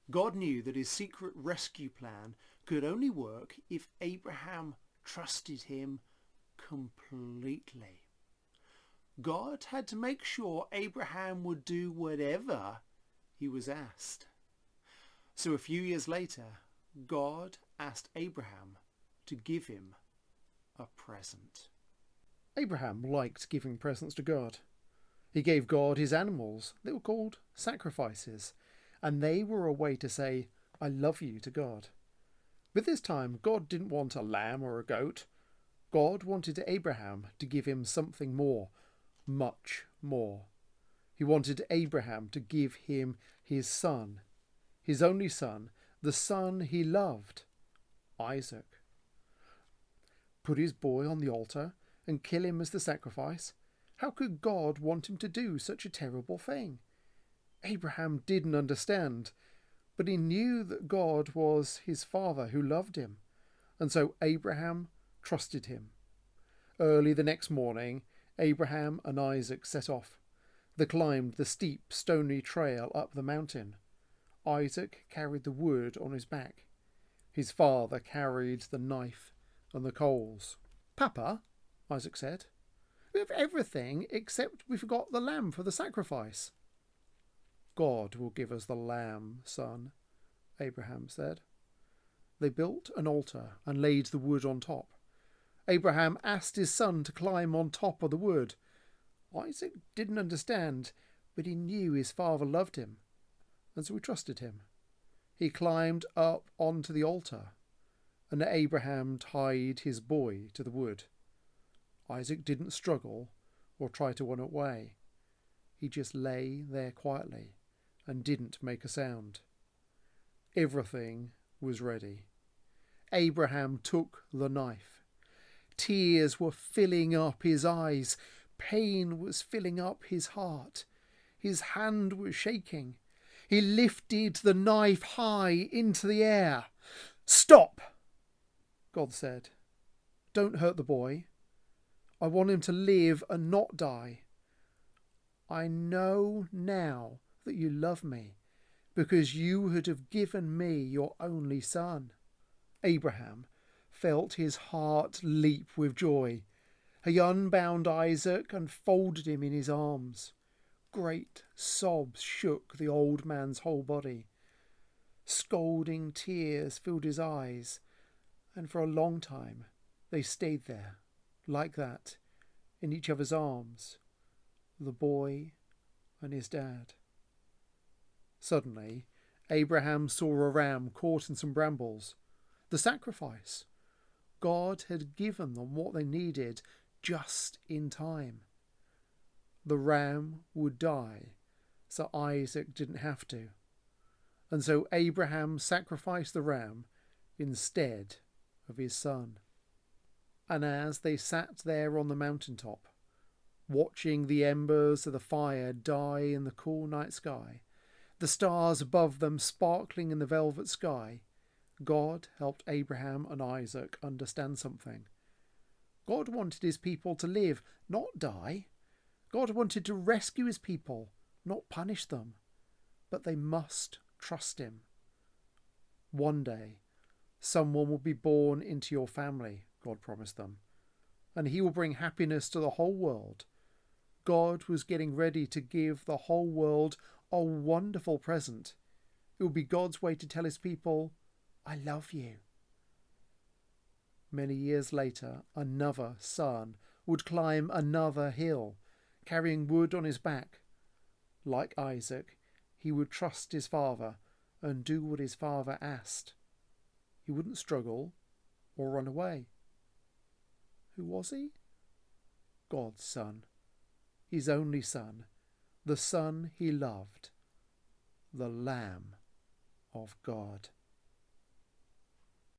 God knew that his secret rescue plan could only work if Abraham trusted him completely. God had to make sure Abraham would do whatever he was asked. So a few years later, God asked Abraham to give him a present. Abraham liked giving presents to God. He gave God his animals. They were called sacrifices, and they were a way to say, "I love you" to God. But this time, God didn't want a lamb or a goat. God wanted Abraham to give him something more, much more. He wanted Abraham to give him his son, his only son, the son he loved, Isaac. Put his boy on the altar and kill him as the sacrifice? How could God want him to do such a terrible thing? Abraham didn't understand, but he knew that God was his father who loved him, and so Abraham trusted him. Early the next morning, Abraham and Isaac set off. They climbed the steep, stony trail up the mountain. Isaac carried the wood on his back. His father carried the knife and the coals. "Papa," Isaac said, "we have everything except we forgot the lamb for the sacrifice." "God will give us the lamb, son," Abraham said. They built an altar and laid the wood on top. Abraham asked his son to climb on top of the wood. Isaac didn't understand, but he knew his father loved him, and so he trusted him. He climbed up onto the altar, and Abraham tied his boy to the wood. Isaac didn't struggle or try to run away. He just lay there quietly and didn't make a sound. Everything was ready. Abraham took the knife. Tears were filling up his eyes. Pain was filling up his heart. His hand was shaking. He lifted the knife high into the air. "Stop," God said. "Don't hurt the boy. I want him to live and not die. I know now that you love me because you would have given me your only son." Abraham felt his heart leap with joy. He unbound Isaac and folded him in his arms. Great sobs shook the old man's whole body. Scalding tears filled his eyes, and for a long time they stayed there, like that, in each other's arms, the boy and his dad. Suddenly, Abraham saw a ram caught in some brambles. The sacrifice. God had given them what they needed just in time. The ram would die, so Isaac didn't have to. And so Abraham sacrificed the ram instead of his son. And as they sat there on the mountaintop, watching the embers of the fire die in the cool night sky, the stars above them sparkling in the velvet sky, God helped Abraham and Isaac understand something. God wanted his people to live, not die. God wanted to rescue his people, not punish them. But they must trust him. One day, someone will be born into your family, God promised them, and he will bring happiness to the whole world. God was getting ready to give the whole world a wonderful present. It will be God's way to tell his people, "I love you." Many years later, another son would climb another hill, carrying wood on his back. Like Isaac, he would trust his father and do what his father asked. He wouldn't struggle or run away. Who was he? God's son, his only son, the son he loved, the Lamb of God.